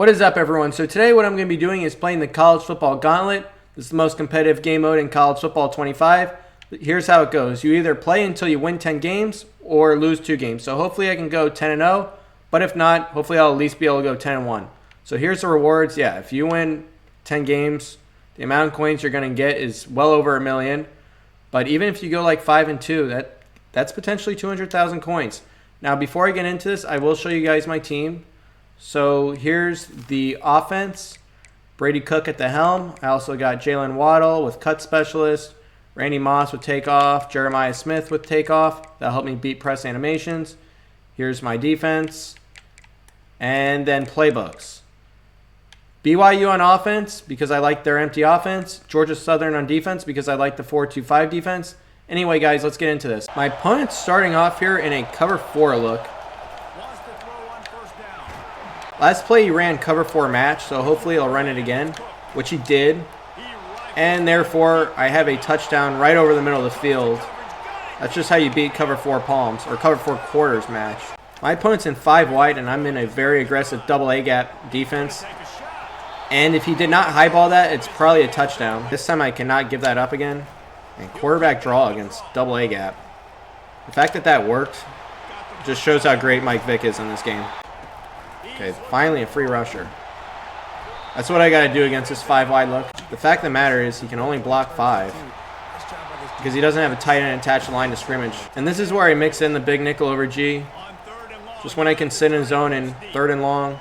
What is up, everyone? So today what I'm going to be doing is playing the college football gauntlet. This is the most competitive game mode in college football 25. Here's how it goes. You either play until you win 10 games or lose 2 games. So hopefully I can go 10-0, but if not, hopefully I'll at least be able to go 10-1. So here's the rewards. Yeah, if you win 10 games, the amount of coins you're going to get is well over $1 million. But even if you go like 5-2, that's potentially 200,000 coins. Now, before I get into this, I will show you guys my team. So here's the offense. Brady Cook at the helm. I also got Jalen Waddle with cut specialist, Randy Moss with takeoff, Jeremiah Smith with takeoff. That'll help me beat press animations. Here's my defense. And then playbooks. BYU on offense because I like their empty offense. Georgia Southern on defense because I like the 4-2-5 defense. Anyway, guys, let's get into this. My opponent's starting off here in a cover 4 look. Last play he ran cover 4 match, so hopefully he'll run it again, which he did. And therefore, I have a touchdown right over the middle of the field. That's just how you beat cover 4 palms, or cover 4 quarters match. My opponent's in 5 wide, and I'm in a very aggressive double A gap defense. And if he did not highball that, it's probably a touchdown. This time I cannot give that up again. And quarterback draw against double A gap. The fact that that worked just shows how great Mike Vick is in this game. Okay, finally a free rusher. That's what I got to do against this 5 wide look. The fact of the matter is he can only block 5 because he doesn't have a tight end attached to line to scrimmage. And this is where I mix in the big nickel over G. Just when I can sit in zone in 3rd and long.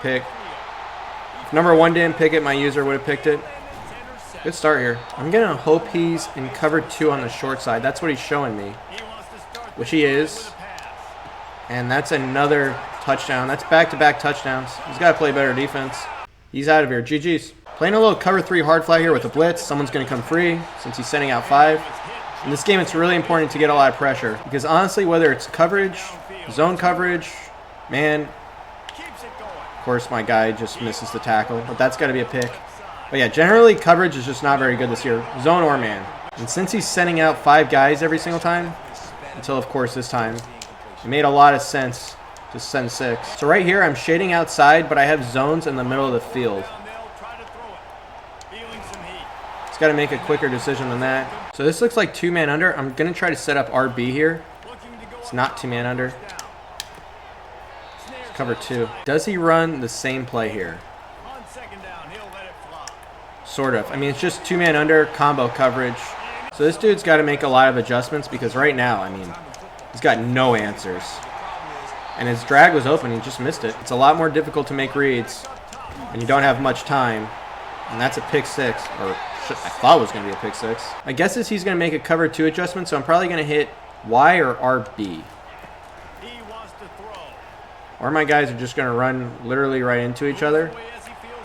Pick. If number 1 didn't pick it, my user would have picked it. Good start here. I'm going to hope he's in cover 2 on the short side. That's what he's showing me, which he is. And that's another touchdown. That's back-to-back touchdowns. He's got to play better defense. He's out of here. GG's. Playing a little cover 3 hard fly here with a blitz. Someone's going to come free since he's sending out 5. In this game, it's really important to get a lot of pressure. Because honestly, whether it's coverage, zone coverage, man, of course my guy just misses the tackle. But that's got to be a pick. But yeah, generally coverage is just not very good this year. Zone or man. And since he's sending out 5 guys every single time, until of course this time, it made a lot of sense to send 6. So right here, I'm shading outside, but I have zones in the middle of the field. It's got to make a quicker decision than that. So this looks like 2-man under. I'm going to try to set up RB here. It's not 2-man under. It's cover 2. Does he run the same play here? Sort of. I mean, it's just 2-man under, combo coverage. So this dude's got to make a lot of adjustments because right now, I mean, he's got no answers. And his drag was open. He just missed it. It's a lot more difficult to make reads when you don't have much time. And that's a pick 6. Or I thought it was going to be a pick 6. My guess is he's going to make a cover 2 adjustment. So I'm probably going to hit Y or RB. Or my guys are just going to run literally right into each other.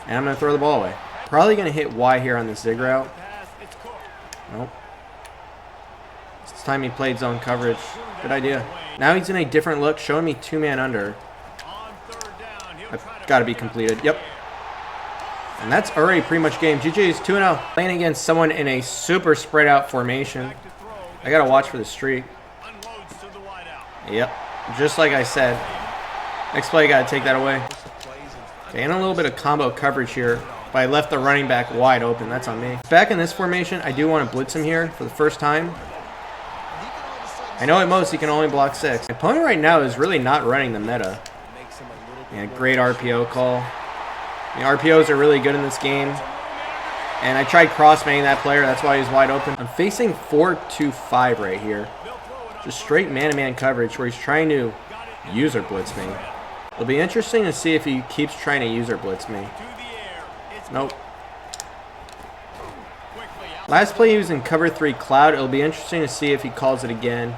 And I'm going to throw the ball away. Probably going to hit Y here on the zig route. Nope. This time he played zone coverage. Good idea. Now he's in a different look, showing me 2-man under. That's got to be completed. Yep. And that's already pretty much game. GG's 2-0. Playing against someone in a super spread out formation. I got to watch for the streak. Yep. Just like I said. Next play, got to take that away. Okay, and a little bit of combo coverage here. But I left the running back wide open. That's on me. Back in this formation, I do want to blitz him here for the first time. I know at most he can only block 6. My opponent right now is really not running the meta. Yeah, great RPO call. The RPOs are really good in this game. And I tried cross-manning that player. That's why he's wide open. I'm facing 4-2-5 right here. Just straight man-to-man coverage where he's trying to user blitz me. It'll be interesting to see if he keeps trying to user blitz me. Nope. Last play he was in cover 3 cloud. It'll be interesting to see if he calls it again.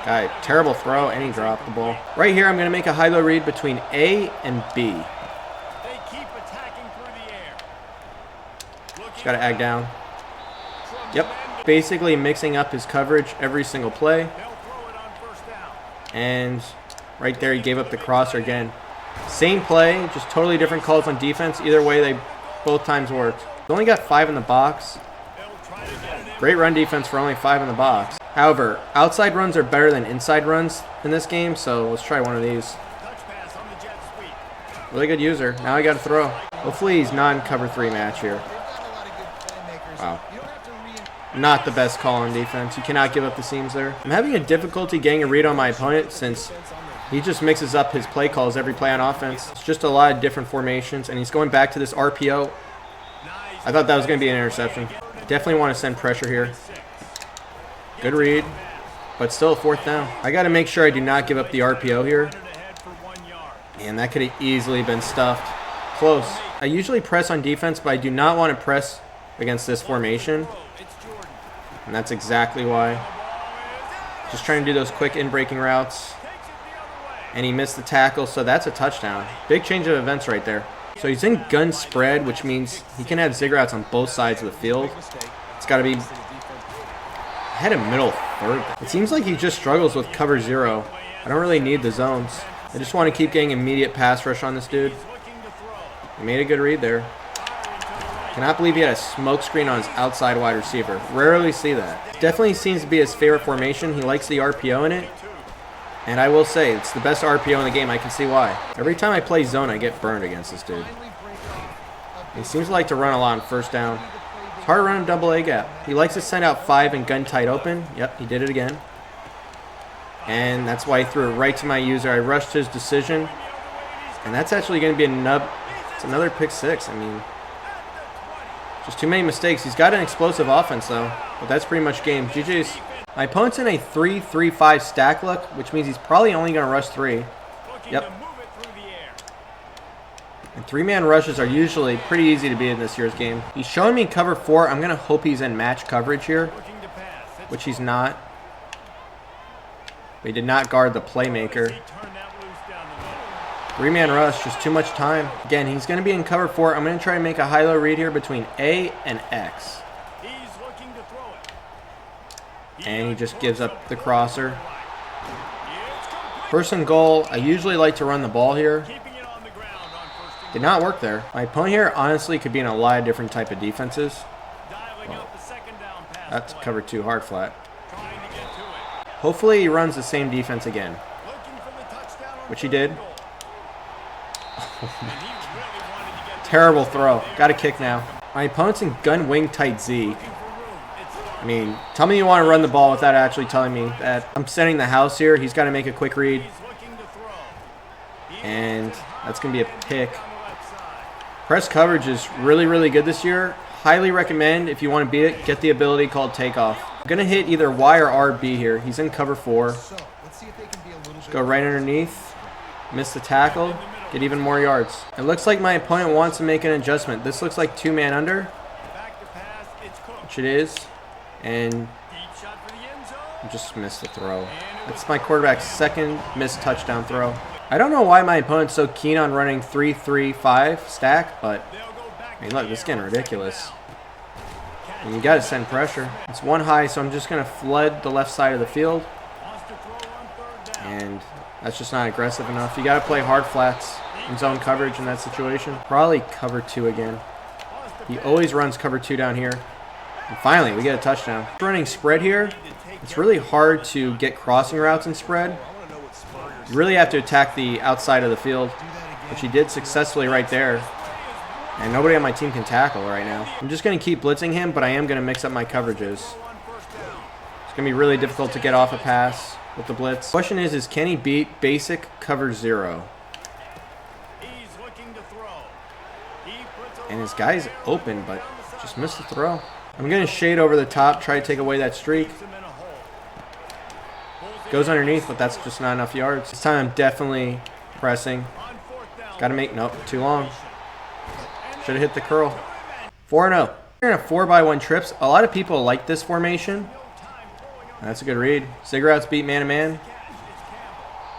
Guy, terrible throw, and he dropped the ball. Right here, I'm going to make a high-low read between A and B. Just got to ag down. Yep. Basically mixing up his coverage every single play. And right there, he gave up the crosser again. Same play, just totally different calls on defense. Either way, they both times worked. He only got 5 in the box. Great run defense for only 5 in the box. However, outside runs are better than inside runs in this game, so let's try one of these. Really good user. Now I got to throw. Hopefully he's not in cover 3 match here. Wow. Not the best call on defense. You cannot give up the seams there. I'm having a difficulty getting a read on my opponent since he just mixes up his play calls every play on offense. It's just a lot of different formations, and he's going back to this RPO. I thought that was going to be an interception. Definitely want to send pressure here. Good read, but still a 4th down. I got to make sure I do not give up the RPO here. And that could have easily been stuffed. Close. I usually press on defense, but I do not want to press against this formation. And that's exactly why. Just trying to do those quick in-breaking routes. And he missed the tackle, so that's a touchdown. Big change of events right there. So he's in gun spread, which means he can have zig routes on both sides of the field. It's got to be head of middle 3rd. It seems like he just struggles with cover 0. I don't really need the zones. I just want to keep getting immediate pass rush on this dude. He made a good read there. Cannot believe he had a smoke screen on his outside wide receiver. Rarely see that. Definitely seems to be his favorite formation. He likes the RPO in it. And I will say, it's the best RPO in the game. I can see why. Every time I play zone, I get burned against this dude. He seems to like to run a lot on 1st down. It's hard to run a double A gap. He likes to send out 5 and gun tight open. Yep, he did it again. And that's why he threw it right to my user. I rushed his decision. And that's actually going to be it's another pick 6. I mean, just too many mistakes. He's got an explosive offense, though. But that's pretty much game. GG's. My opponent's in a 3-3-5 stack look, which means he's probably only going to rush 3. Yep. And 3-man rushes are usually pretty easy to beat in this year's game. He's showing me cover 4. I'm going to hope he's in match coverage here, which he's not. But he did not guard the playmaker. 3-man rush, just too much time. Again, he's going to be in cover 4. I'm going to try to make a high-low read here between A and X. And he just gives up the crosser. 1st and goal. I usually like to run the ball here. Did not work there. My opponent here honestly could be in a lot of different type of defenses. Well, that's cover 2 hard flat. Hopefully he runs the same defense again. Which he did. Terrible throw. Got a kick now. My opponent's in gun wing tight Z. I mean, tell me you want to run the ball without actually telling me that. I'm setting the house here. He's got to make a quick read. And that's going to be a pick. Press coverage is really, really good this year. Highly recommend, if you want to beat it, get the ability called takeoff. I'm going to hit either Y or RB here. He's in cover 4. Go right underneath. Miss the tackle. Get even more yards. It looks like my opponent wants to make an adjustment. This looks like 2-man under, which it is. And just missed the throw. That's my quarterback's 2nd missed touchdown throw. I don't know why my opponent's so keen on running 3-3-5 stack, but I mean, look, this is getting ridiculous. And you got to send pressure. It's 1 high, so I'm just going to flood the left side of the field. And that's just not aggressive enough. You got to play hard flats in zone coverage in that situation. Probably cover 2 again. He always runs cover 2 down here. And finally, we get a touchdown. Running spread here, it's really hard to get crossing routes in spread. You really have to attack the outside of the field, which he did successfully right there. And nobody on my team can tackle right now. I'm just going to keep blitzing him, but I am going to mix up my coverages. It's going to be really difficult to get off a pass with the blitz. The question is can he beat basic cover 0? And his guy's open, but just missed the throw. I'm going to shade over the top, try to take away that streak. Goes underneath, but that's just not enough yards. This time I'm definitely pressing. Got to make, nope, too long. Should have hit the curl. 4-0. We're in a 4x1 trips. A lot of people like this formation. And that's a good read. Zig routes beat man-to-man.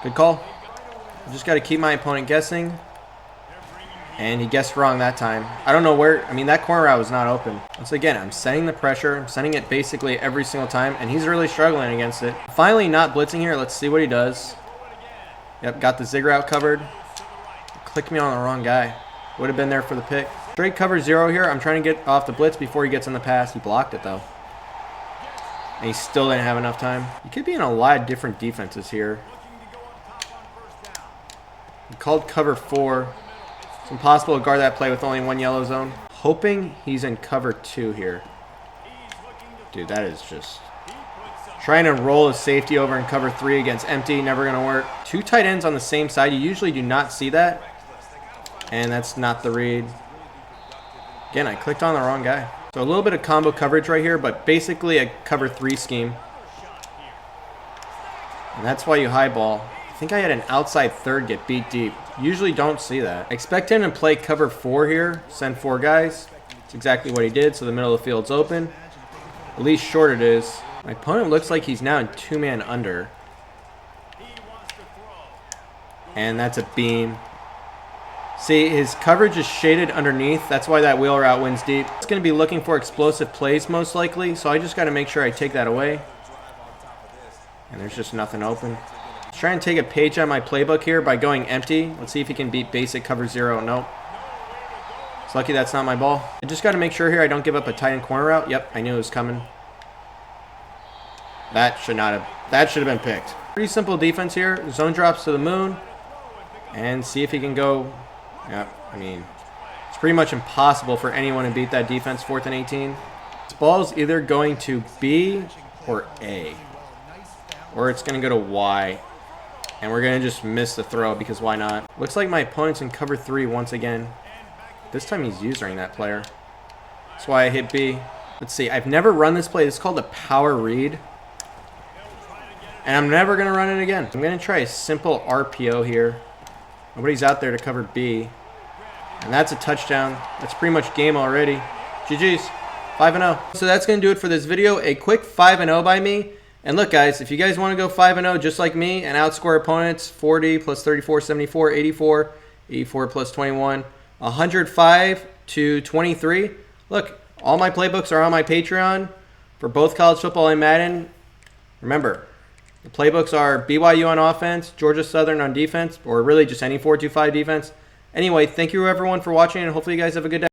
Good call. Just got to keep my opponent guessing. And he guessed wrong that time. I don't know where. I mean, that corner route was not open. Once again, I'm setting the pressure. I'm sending it basically every single time. And he's really struggling against it. Finally not blitzing here. Let's see what he does. Yep, got the zig route covered. Clicked me on the wrong guy. Would have been there for the pick. Straight cover 0 here. I'm trying to get off the blitz before he gets in the pass. He blocked it, though. And he still didn't have enough time. He could be in a lot of different defenses here. He called cover 4. It's impossible to guard that play with only one yellow zone. Hoping he's in cover 2 here. Dude, that is just... Trying to roll a safety over in cover 3 against empty. Never going to work. 2 tight ends on the same side. You usually do not see that. And that's not the read. Again, I clicked on the wrong guy. So a little bit of combo coverage right here, but basically a cover 3 scheme. And that's why you highball. I think I had an outside third get beat deep. Usually don't see that. I expect him to play cover 4 here. Send 4 guys. That's exactly what he did, so the middle of the field's open. At least short it is. My opponent looks like he's now in 2-man under. And that's a beam. See, his coverage is shaded underneath. That's why that wheel route wins deep. It's going to be looking for explosive plays most likely, so I just got to make sure I take that away. And there's just nothing open. Let's try and take a page out of my playbook here by going empty. Let's see if he can beat basic cover 0. Nope. It's lucky that's not my ball. I just got to make sure here I don't give up a tight end corner route. Yep, I knew it was coming. That should have been picked. Pretty simple defense here. Zone drops to the moon. And see if he can go... Yeah, I mean, it's pretty much impossible for anyone to beat that defense 4th and 18. This ball is either going to B or A. Or it's going to go to Y. And we're going to just miss the throw because why not? Looks like my opponent's in cover 3 once again. This time he's using that player. That's why I hit B. Let's see, I've never run this play. It's called a power read. And I'm never going to run it again. I'm going to try a simple RPO here. Nobody's out there to cover B. And that's a touchdown. That's pretty much game already. GG's. 5-0. So that's going to do it for this video. A quick 5-0 by me. And look, guys, if you guys want to go 5-0 just like me and outscore opponents, 40 plus 34, 74, 84, 84 plus 21, 105 to 23. Look, all my playbooks are on my Patreon for both college football and Madden. Remember, the playbooks are BYU on offense, Georgia Southern on defense, or really just any 4-2-5 defense. Anyway, thank you everyone for watching, and hopefully you guys have a good day.